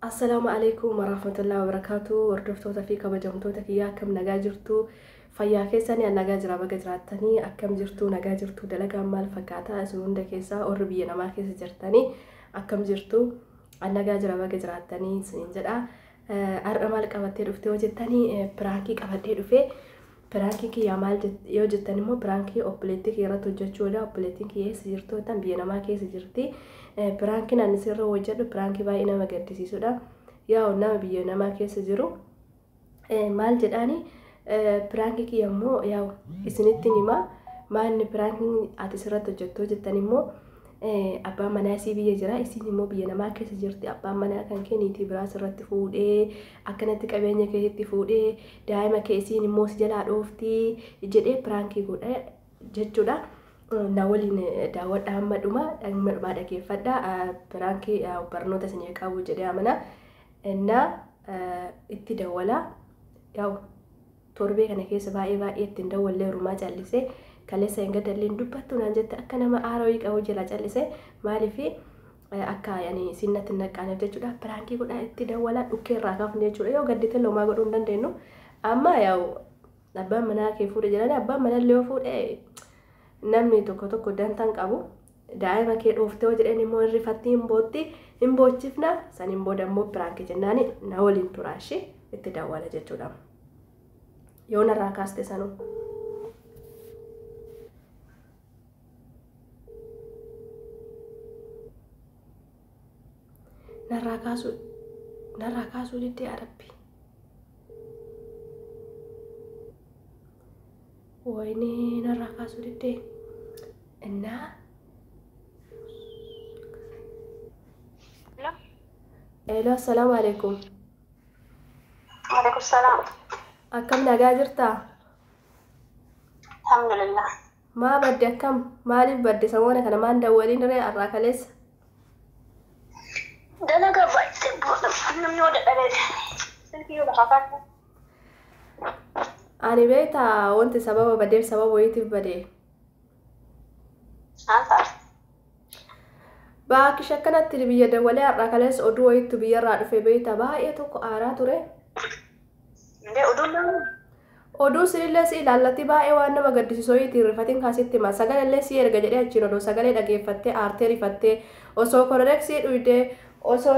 Assalamu alaikum warahmatullahi wabarakatuh. Hordoftoota fi kabajamtoota kiyyaa akkam nagaa jirtu? Fayyaa keessanii nagaa jira baga jiraattanii akkam jirtu? Nagaa jirtu? Dalagaan maal fakkaataa? Isin hunda keessaa warri biyya namaa keessa jirtanii akkam jirtu? Nagaa jira baga jiraattanii isin jedha. Har'a maal qabattee dhuftee yoo jettanii piraankii qabadhee dhufee. Piraankii kiyyaa maal yoo jettan immoo piraankii obboleettii kiyya irratti hojjechuudha. Obboleettiin kiyya eessa jirtu tan biyya namaa keessa jirti. Piraankiin ani sirra hojjedhu piraankii baay'ee nama gaddisiisudha. Yaa nama biyya namaa keessa jiru maal jedhaani piraankii kiyya immoo yaa isinitti hima maalni piraankiin ati sirratti hojjettu jettan immoo abbaan manaa isii biyya jira isin immoo biyya namaa keessa jirti. Abbaan manaa kan kee niitii biraa sirratti fuudhee akkanatti qabeenya keetti fuudhee daa'ima kee isiin immoo si jalaa dhoofti jedhee piraankii godha jechuudha. Na waliin daawwadha hamma dhumaa dhageeffadha. Piraankii barnoota isin qabu jedhee amana inna itti dawwala yaa'u torbee kana keessa baay'ee ittiin dawwallee rumaa callisee kaleessa hin gadalleen dubbattu naan jette akka nama aaroo qabu jala callisee maaliif akka yani sinnatti naqaane jechuudha. Piraankii godha itti dawwala dhukkee irraa kaafne jechuudha. Yoo gaddite loomaa godhuu hin dandeenyu amma yaa'u abbaan manaa kee fuudhe jedhanii abbaan manaa illee yoo fuudhe namni tokko dantaan qabu daa'ima kee dhooftee yoo jedhan immoo irrifattii hin boochifna saniin booda immoo piraankii jennaani na waliin turaashi itti dawwala jechuudha. Yoo narraa kaaste sanuu narraa kaasuu diddee arabbi wayne narraa kaasuu diddee innaa hello assalamu alaikum. Waalaikum salaam. Akkam nagaa jirtaa? Alhamdulillah. Maa badde akkam maaliif badde samoona kana maan dawwaliin irree arraa kaleessa? Dalaga baay'ee booda namni wada dhabeedha. Silkii yoo lafa kaatu. Ani beektaa wanti sababa badeef sababa wayiitiif badee. Maal Baakki shakkanatti biyya dawwalee har'a kaleessa oduu wayiitu biyyarraa dhufee beektaa baay'ee tokko aaraa ture. Ndee oduun nama? Oduu sirillee si ilaallatti baay'ee waan nama gaddisiisoo ittiin rifatiin kaasitti hima. Sagalee si erga jedhee achiin oduu sagalee dhageeffattee aartee rifattee osoo koreksii dhuydee osoo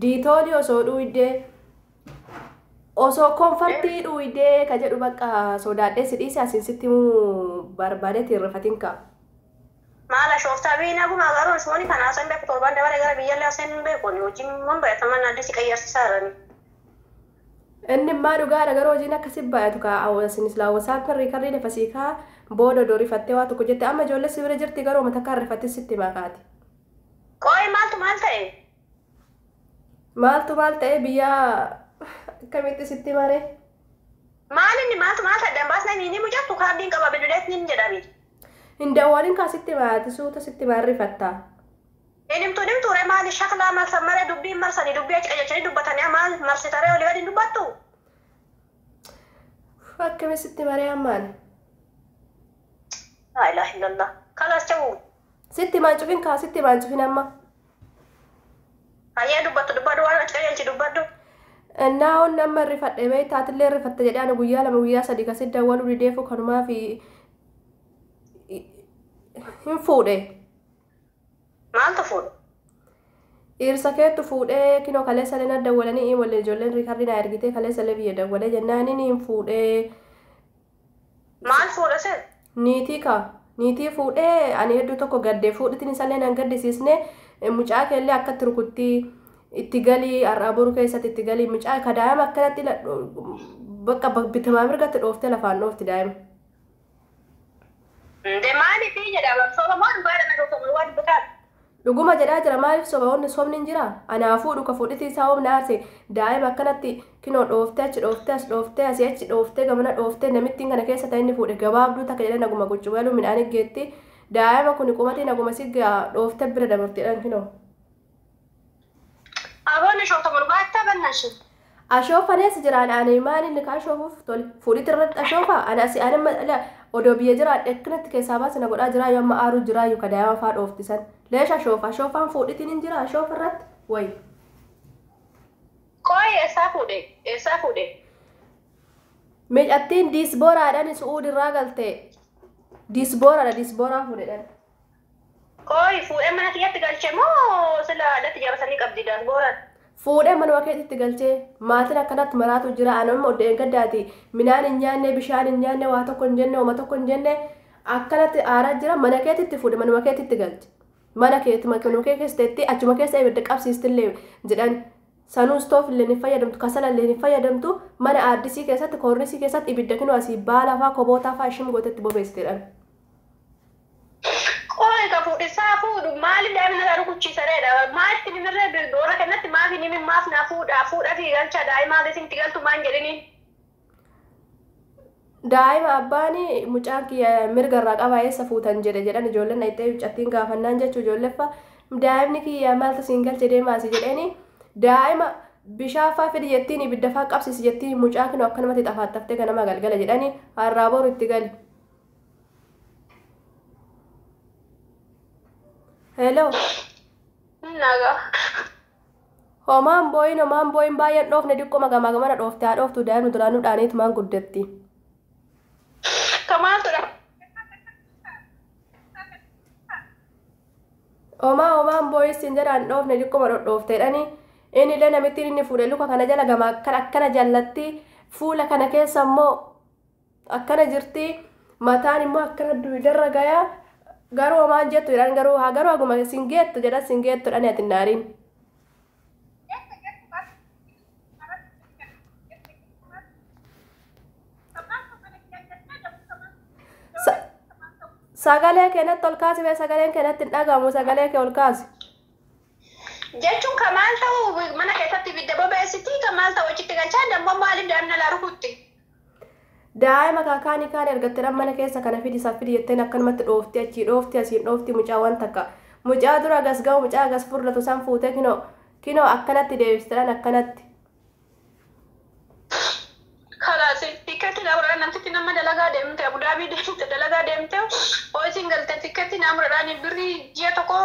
diitoolii osoo dhuydee osoo konfartii dhuydee ka jedhu bakka sodaadhee si dhiise asiin sitti himuu barbaadeetiin rifatiin ka'a. Maala shooftaa biinaa kun agaruu ismooni kanaa san beeku torbaan dabalee gara biyyallee aseen beeku hojiin mun barataman adda si qayyarsisaa jirani. Inni maa dhugaadha garuu hojiin akkasii baay'atu kaa'aa isinis laawwasaa karrii lafasiikaa booda doorifattee waa tokko jette amma ijoollee si bira jirti garuu mata kan rifattee sitti makaati. Qooyi maaltu maal ta'e? Maaltu maal ta'e biyyaa akkamitti sitti maree? Maal inni maaltu maal ta'e dambaasna inni mucattu kaardiin qaba biduleet ni jedhami. Hin dawwaliin kaa sitti maati suuta sitti marrifattaa. Inimtu re maali shaklaa marsan maree dubbiin marsanii dubbii achi qajeelchanii dubbatanii maal marsitaree olii gadi dubbattu? Akkami sitti maree ammaan? Laa ilaaha illallah. Kalas ta'uu. Sitti maancufin kaa sitti maancufin amma. Hayyee dubbadhu waan achi qajeelchi dubbadhu. Innaa on nama rifadhe bee taatillee rifatte jedhee ani guyyaa lama guyyaa sadii kasit dawwaluu dideefu kanumaa fi hin fuudhe. Maaltu fuudhe? Dhiirsa keettu fuudhee kinoo kaleessa lena dawwalanii wallee ijoolleen riikarri na ergitee kaleessa lee biyya dawwalee jennaaniin hin fuudhee. Maal fuudhe se? Niitii fuudhee ani hedduu tokko gaddee fuudhitiin isallee nan gaddisiisne mucaa keellee akkatti rukutti itti galii har'aa boru keessatti itti galii mucaa ka daa'ima akkanatti bakka bitamaa mirgatti dhooftee lafaan dhoofti daa'ima. Maaliif jedhama soba moo dhugaadha na dhoofamu waan dubbataan? Dhuguma jedhaa jira maaliif soba sobni hin jira? Anaafuu dhuka fuudhitii isaa humna aarse daa'ima akkanatti kinoo dhooftee achi dhooftee as dhooftee asii achi dhooftee gamana dhooftee namittiin kana keessa ta'e inni fuudhe gabaabduu takka jedhee naguma gochuugaluu midhaan eeggeetti daa'ima kun qumatii naguma siggaa dhooftee bira dabarteedhaan kinoo. Aboonni shoofta murbaattaa bannaashin. Ashoofanees jiraan ani maal inni ka ashoofuuf tole fuudhiti irratti ashoofa ana si ani odoo biyya jira akkanatti keessaa baasina godhaa jira yoo amma aaru jira yoo kadaa'ima faa dhooftisan leesha ashoofa ashoofaan fuudhitiin hin jira ashoofa irratti way Eessaa fuudhe? Miidhattiin diisbooraadhaan su'uud irraa galte. Diisbooraa fuudhedhaan. Koi fuudhee mana kiyyatti galche moo sila haadhatti jabeessanii qabdi diisbooraan? Fuudhee manuma keessatti galchee maatiin akkanatti maraatu jira. Anuma oddeen gaddaati. Midhaan hin nyaanne, bishaan hin nyaanne, waa tokko hin jenne, uma tokko hin jenne akkanatti aaraa jira. Mana keessatti fuudhe manuma keessatti galche. Mana keetti manuma keessatti achuma keessa ibidda qabsiistillee jedhan. Sanuu stoof illee ni fayyadamtu, kasala illee ni fayyadamtu. Mana aaddisii keessatti, koornisii keessatti ibidda kinoo asii baala fa'aa, koboota fa'aa ishii gootetti bobeessitedha. Koi ka fuudhisaa fuudhu maali daa'imni na rukuchiisareedha. Maalitti nimirree doora kennatti maafi nimi maaf na fuudha fi galcha daa'imaa isinti galtu maan jedhini. Daa'ima abbaan mucaan kiyya mirga irraa qaba eessa fuutan jedhan ijoolleen dhayitee cattiin gaafannaan jechuu ijoolleeffa daa'imni kiyya maaltu siin galche deemaasi jedheeni daa'ima bishaan fa'aa fidi jettiin ibidda fa'aa qabsiisi jettiin mucaa kinoo akkanumatti xafaattaftee ganama galgala jedhani har'aa boru itti gali. Hello. Naga. Homaan booyin baay'een dhoofne dhiqquma gamana dhoofte haa dhooftu daa'imni duraanuu dhaaniitu maan guddetti. Kamaan tura. Homaan booyin siin jedhaan dhoofne dhiqquma dhodhoofteedhani inni illee namittiin inni fuudhee luka kana jala gama akkana jallatti fuula kana keessa immoo akkana jirti mataan immoo akkana duwidarra gayaa. Garuu homaan jettu jedhan garuu haguma singeettu jedha singeettu dhani ati naariin. Sagalee keenyatti ol kaasi mee sagaleen keenyatti hin dhagahamu sagalee kee ol kaasi. Jechuun ka maal ta'u mana keessatti ibidda bobeessiti ka maal ta'u achitti galchaa dammoo maaliif daa'imna laa rukutti? Daa'ima kaakaanii kaan ergatteedhaan mana keessa kana fidi jetteen akkanumatti dhoofti achii dhoofti asiin dhoofti mucaa waan takka mucaa dura gas ga'u mucaa gas furlatu san fuutee kinoo akkanatti deebisteedhaan akkanatti. Kalaas tikkeetti naamuraan namtitti nama dalagaa deemte Abudaabii deemte dalagaa deemte ho'isin galte tikkeetti naamuraan birrii ji'a tokko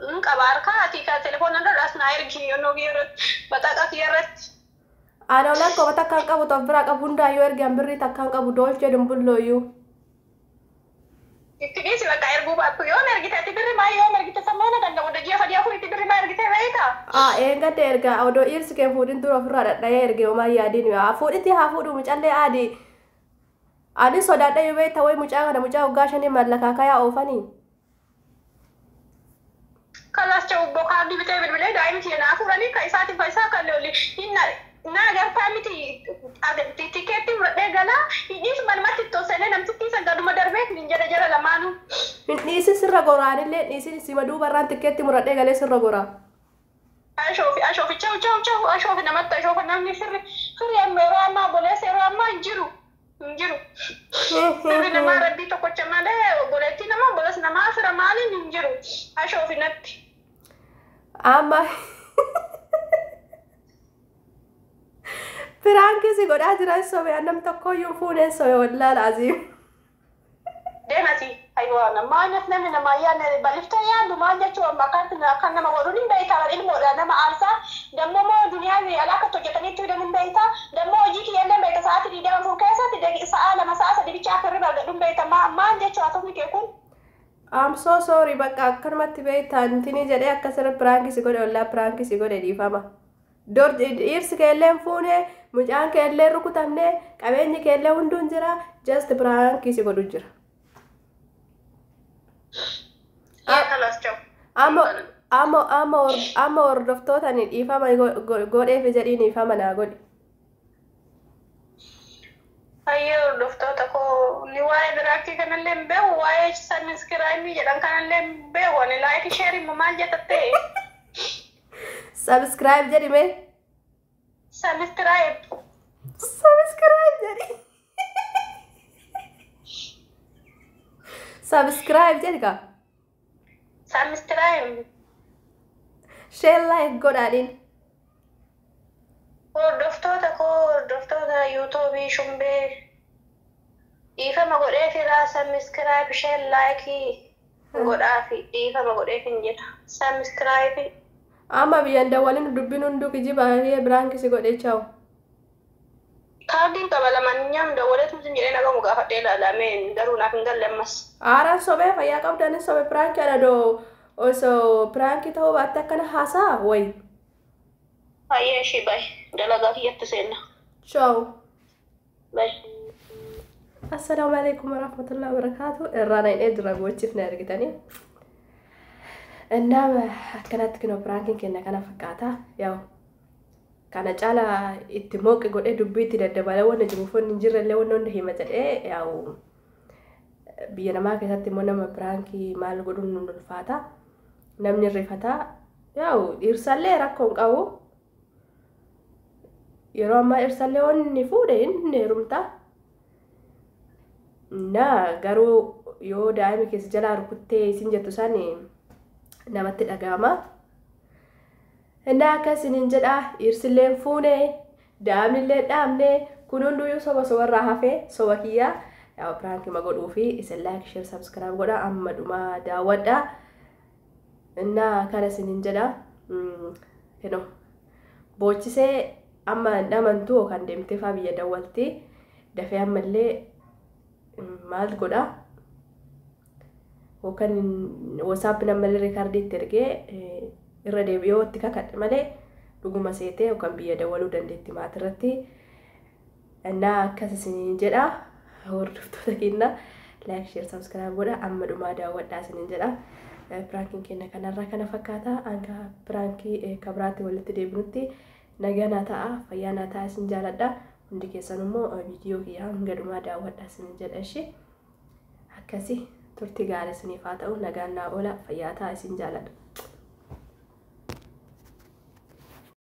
hin qaba harkaa ati ka telefoona irraas naa ergi yonnoo irratti baxaaqaa kiyyarratti. Ana olan kau takkan qabu tof bira qabu hunda yoo ergaan birrii takkan qabu dolce dumbullooyyuu. Itti dhiisi bakka erguu baattu yoo ergite itti birri maa yoo ergite sammuuna danda'u ji'a sadii afur itti birri maa ergite beeka. Eeggadde ergaa odoo dhiirsi kee fuudhin dura ofirraa dhadhayee ergee homaa yaadiin fuudhitti haa fuudhu mucallee aadii. Ani sodaadha yoo beekta wayi mucaa kana mucaa waggaa shanii mallakaa kayaa oofanii. Kalaas ta'u boqaabdii bitee bilbilee daa'imni kiyya naa fuudhanii ka isaatiif ka isaa kan lolli hinna. Naa gartaa miti tikeetti muradhee galaa hidhiis malmatti toseenee namtitti isa gaduma darbee hin jara lamaanuu. Hin dhiisin sirra goraanillee dhiisin sima duubarraan tikeetti muradhee galee sirra goraa. Ashoofi chau ashoofi namatti ashoofa namni firri yeroo ammaa boleessa yeroo ammaa hin jiru. Firri namaa rabbii tokkocha malee boleettii namaa boleessa namaa fira maaliin hin jiru ashoofi natti. Amma. Firaanki si godhaa jiran sobe annam tokkoyyuu fuuneen sobe wallaa laaziim. Deemati haywaana maaliif namni namaa yaadne baliftee yaaddu maal jechuun akka nama godhuun hin beektaa ilmoodha nama aalsaa dammoo moo duniyaa alaakatti hojjetaniitti fidan hin beektaa dammoo hojii kiyyaallee beekta sa'aatii 24 keessatti sa'a 2 sa'a 3 bichaa akka irra gadhu hin beekta maal jechuun asofni kee kun. I'm so sorry bakka akkanumatti beektaan tinii jedhee akkasirra piraanki si godhe wallaa piraanki si godhe dhiifama. Dhiirsi keelleen fuunee mucaan keellee rukutamne qabeenyi keellee hunduun jira just piraanki si godhu jira. Amma hordoftoota ni dhiifama godheef jedhiin dhiifama naa godhe. Hayyee hordoftoota koo ni waa'ee biraakii kanallee hin beeku waa'ee sabiskiraayimii jedhan kanallee hin beeku ani laayikii sheerii maal jetattee. Subscribe jedhime. Subscribe jedhi. Subscribe jedhika. Subscribe. Share like godhaadhin. Hordoftoota koo hordoftoota yuutuubii shumbee dhiifama godhee firaa subscribe share like godhaa fi dhiifama godhee fin jedha subscribe. Amma biyyan dawwalin dubbin hunduu kijibaa fi biraanki si godhe chaawu. Kaardiin qaba lamanyaan dawwalee tuutin jedhee naga mukaa fadhee ilaalameen garuu naaf hin galle ammas. Aaraan sobee fayyaa qabdanis sobee piraanki ana doo osoo piraanki ta'uu baatte akkana haasaa wayi. Hayyee ishee bayi dalagaa kiyyatti seenna. Ciao. Bayi. Assalamu alaikum warahmatullahi wabarakatuh. Irrana ini dura gochifna argitanii. Innam akkanatti kinoo piraankiin kenna kana fakkaata. Yaw kana caala itti mooqe godhee dubbii itti daddabalee wanna jiruufoonni hin jirrellee wanna hunda hima jedhee yaw biyya namaa keessatti immoo nama pirankii maal godhuun nu ulfaata. Namni rifataa yaw dhiirsallee rakkoon qabu. Yeroo ammaa dhiirsallee wanni fuudhe inni heerumta. Garuu yoo daa'ima keessa jalaa rukuttee isin jettu sani namatti dhaga'ama. Akkasiniin jedha dhiirsilleen fuune daa'imnillee dhaabne kun hunduyyuu soba sobarraa hafee soba kiyyaa yaa pirankii ma godhuu fi isin like share subscribe godha amma dhumaa daawwadha. Akkasiniin jedha boochisee amma namantuu kan deemtee faa biyya dawwalti dafee ammallee maal godha yookaan WhatsApp nammallee riikaardii itti ergee irra deebi'oo itti kakadhe malee dhuguma seetee yookaan biyya dawwaluu dandeetti maatirratti. Akkasiniin jedha hordoftoota keenya like share subscribe godha amma dhumaa daawwadhaa isiniin jedha. Piraankiin keenya kanarraa kana fakkaata. Hanga pirankii kabiraatti walitti deebinutti nagaa naa ta'a fayyaa naa ta'a isin jaaladha. Hundi keessan immoo viidiyoo kiyyaa hanga dhumaa daawwadhaa isiniin jedha ishee. Akkasii turtii gaarii isiniif haa ta'u nagaan naa oola fayyaa ta'a isin jaaladha.